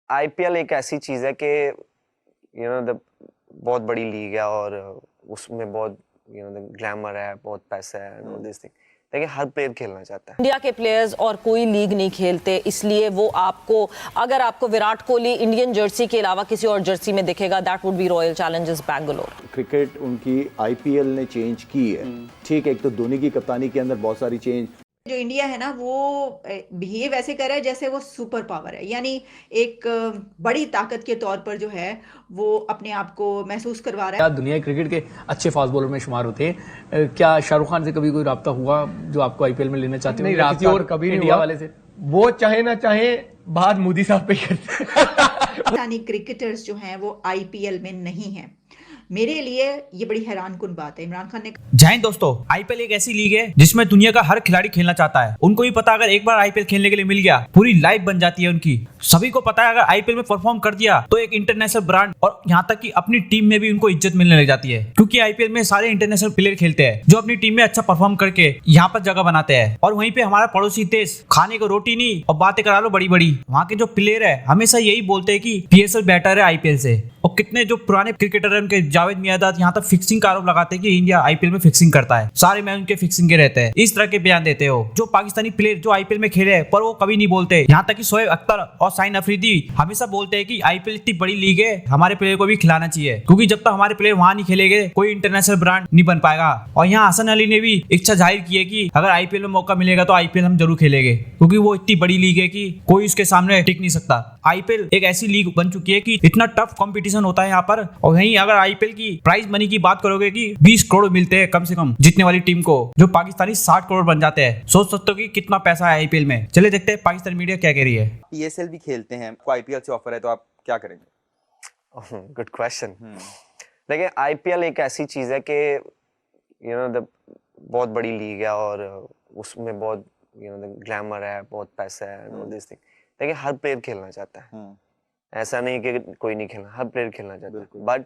IPL एक ऐसी चीज है कि द बहुत बड़ी लीग है और उसमें बहुत द ग्लैमर है, बहुत पैसा है एंड ऑल दिस थिंग। देखिए हर प्लेयर खेलना चाहता है। इंडिया के प्लेयर्स और कोई लीग नहीं खेलते, इसलिए वो आपको, अगर आपको विराट कोहली इंडियन जर्सी के अलावा किसी और जर्सी में दिखेगा, that would be royal Challengers Bangalore. Cricket उनकी आईपीएल ने चेंज की है। ठीक है, एक तो धोनी की कप्तानी के अंदर बहुत सारी चेंज। जो इंडिया है ना वो बिहेव ऐसे कर रहा है जैसे वो सुपर पावर है, यानी एक बड़ी ताकत के तौर पर जो है वो अपने आप को महसूस करवा रहा है। दुनिया क्रिकेट के अच्छे फास्ट बॉलर में शुमार होते हैं। क्या शाहरुख खान से कभी कोई राब्ता हुआ जो आपको आईपीएल में लेना चाहते हो? नहीं, राब्ता और कभी नहीं इंडिया हुआ वाले से। वो चाहे ना चाहे बात मोदी साहब पे करते पाकिस्तानी क्रिकेटर्स जो हैं वो आईपीएल में नहीं हैं। मेरे लिए ये बड़ी हैरानकुन बात है। इमरान खान ने जय हिंद दोस्तों, आईपीएल एक ऐसी लीग है जिसमें दुनिया का हर खिलाड़ी खेलना चाहता है। उनको भी पता, अगर एक बार आईपीएल खेलने के लिए मिल गया, पूरी लाइफ बन जाती है उनकी। सभी को पता है अगर आईपीएल में परफॉर्म कर दिया तो एक इंटरनेशनल ब्रांड और यहाँ तक कि अपनी टीम में भी उनको इज्जत मिलने लग जाती है, क्योंकि आईपीएल में सारे इंटरनेशनल प्लेयर खेलते हैं जो अपनी टीम में अच्छा परफॉर्म करके यहाँ पर जगह बनाते हैं। और वहीं पे हमारा पड़ोसी देश खाने को रोटी नहीं और बातें करा लो बड़ी बड़ी। वहाँ के जो प्लेयर है हमेशा यही बोलते हैं कि पीएसएल बेटर है आईपीएल से। और कितने जो पुराने क्रिकेटर है उनके जावेद मियांदाद यहाँ तक फिक्सिंग का आरोप लगाते हैं कि इंडिया आईपीएल में फिक्सिंग करता है, सारे मैच उनके फिक्सिंग के रहते हैं। इस तरह के बयान देते हो जो पाकिस्तानी प्लेयर जो आईपीएल में खेले पर वो कभी नहीं बोलते। यहाँ तक कि शोएब अख्तर और शाहिन अफरीदी हमेशा बोलते हैं कि आईपीएल इतनी बड़ी लीग है, हमारे प्लेयर को भी खिलाना चाहिए, क्योंकि जब तक हमारे प्लेयर वहां नहीं खेलेंगे कोई इंटरनेशनल ब्रांड नहीं बन पाएगा। और यहाँ हसन अली ने भी इच्छा जाहिर की है कि अगर आईपीएल में मौका मिलेगा तो आईपीएल हम जरूर खेलेंगे, क्योंकि वो इतनी बड़ी लीग है कि कोई उसके सामने टिक नहीं सकता। आईपीएल एक ऐसी लीग बन चुकी है कि इतना टफ कंपटीशन होता है यहाँ पर। और वहीं अगर आईपीएल की प्राइज मनी की बात करोगे कि 20 करोड़ मिलते हैं कम से कम जीतने वाली टीम को, जो पाकिस्तानी 60 करोड़ बन जाते हैं। सोच सकते हो कि कितना पैसा है आईपीएल में। चले देखते हैं पाकिस्तानी मीडिया क्या कह रही है। पीएसएल भी खेलते हैं, आपको आईपीएल से ऑफर है तो आप क्या करेंगे? Good question. देखिए आईपीएल एक ऐसी चीज है कि द बहुत बड़ी लीग है और उसमें बहुत द ग्लैमर है, बहुत पैसा है एंड ऑल दिस थिंग। देखिए हर प्लेयर खेलना चाहता है। ऐसा नहीं कि कोई नहीं खेलना, हर प्लेयर खेलना चाहता है। बट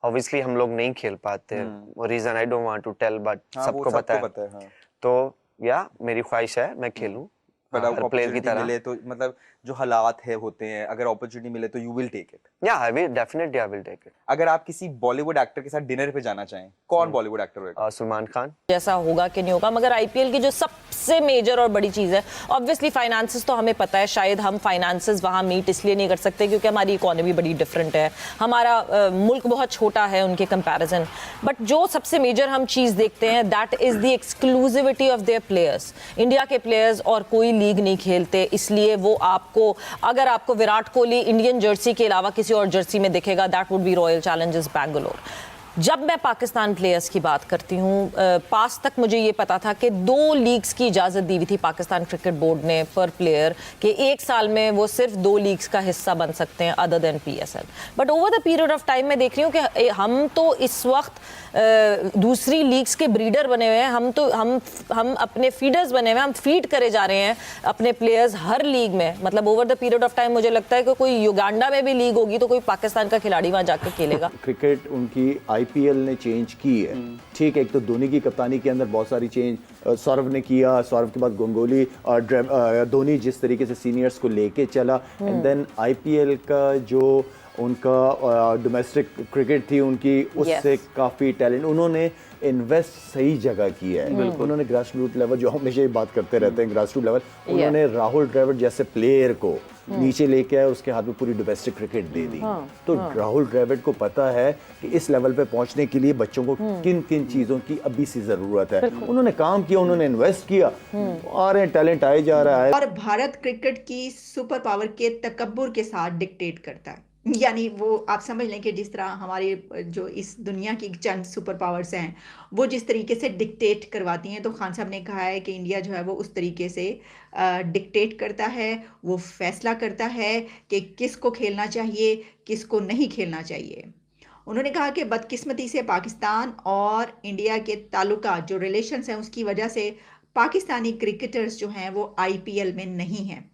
ऑब्वियसली हम लोग नहीं खेल पाते, और reason I don't want to tell, but सबको पता है। तो या मेरी ख्वाहिश है मैं खेलूं हर प्लेयर की तरह। मिले तो मतलब जो हालात है होते हैं, अगर अपॉर्चुनिटी मिले तो यू विल टेक इट। या I will definitely I will take it. अगर आप किसी बॉलीवुड एक्टर के साथ डिनर पे जाना चाहें, कौन बॉलीवुड एक्टर होगा? सलमान खान। जैसा होगा कि नहीं होगा, मगर आईपीएल की जो सबसे मेजर और बड़ी चीज है ऑब्वियसली फाइनेंसेस। तो हमें पता है शायद हम फाइनेंसेस वहां मीट इसलिए नहीं कर सकते क्योंकि हमारी इकोनॉमी बड़ी डिफरेंट है, हमारा मुल्क बहुत छोटा है उनके कंपैरिजन। बट जो सबसे मेजर हम चीज देखते हैं that is the exclusivity of their players. India के प्लेयर्स और कोई लीग नहीं खेलते, इसलिए वो आपको, अगर आपको विराट कोहली इंडियन जर्सी के अलावा किसी और जर्सी में दिखेगा, that would be royal Challengers Bangalore. जब मैं पाकिस्तान प्लेयर्स की बात करती हूँ, पास तक मुझे ये पता था कि 2 लीग्स की इजाज़त दी हुई थी पाकिस्तान क्रिकेट बोर्ड ने पर प्लेयर कि 1 साल में वो सिर्फ 2 लीग्स का हिस्सा बन सकते हैं other than PSL. But over the period of time मैं देख रही हूँ कि हम तो इस वक्त दूसरी लीग्स के ब्रीडर बने हुए हैं। हम अपने फीडर्स बने हुए हैं, हम फीड करे जा रहे हैं अपने प्लेयर्स हर लीग में। मतलब over the period of time मुझे लगता है कि कोई युगांडा में भी लीग होगी तो कोई पाकिस्तान का खिलाड़ी वहाँ जाकर खेलेगा। क्रिकेट उनकी आईपीएल ने चेंज की है। ठीक है, एक तो धोनी की कप्तानी के अंदर बहुत सारी चेंज सौरव ने किया, सौरव के बाद गंगोली और धोनी जिस तरीके से सीनियर्स को लेके चला, एंड देन आईपीएल का जो उनका डोमेस्टिक क्रिकेट थी उनकी, उससे काफ़ी टैलेंट उन्होंने इन्वेस्ट सही जगह की है। उन्होंने ग्रास रूट लेवल, जो हमेशा ये बात करते रहते हैं ग्रास रूट लेवल, उन्होंने राहुल द्रविड़ जैसे प्लेयर को नीचे लेके आए, उसके हाथ में पूरी डोमेस्टिक क्रिकेट दे दी। तो राहुल द्रविड़ को पता है कि इस लेवल पे पहुंचने के लिए बच्चों को किन किन चीज़ों की अभी सी ज़रूरत है। उन्होंने काम किया, उन्होंने इन्वेस्ट किया, आ रहे टैलेंट आए जा रहा है। और भारत क्रिकेट की सुपर पावर के तकब्बुर के साथ डिक्टेट करता है। यानी वो आप समझ लें कि जिस तरह हमारे जो इस दुनिया की चंद सुपर पावर्स हैं वो जिस तरीके से डिक्टेट करवाती हैं, तो खान साहब ने कहा है कि इंडिया जो है वो उस तरीके से डिक्टेट करता है, वो फैसला करता है कि किसको खेलना चाहिए, किसको नहीं खेलना चाहिए। उन्होंने कहा कि बदकिस्मती से पाकिस्तान और इंडिया के ताल्लुकात जो रिलेशंस हैं उसकी वजह से पाकिस्तानी क्रिकेटर्स जो हैं वो आईपीएल में नहीं हैं।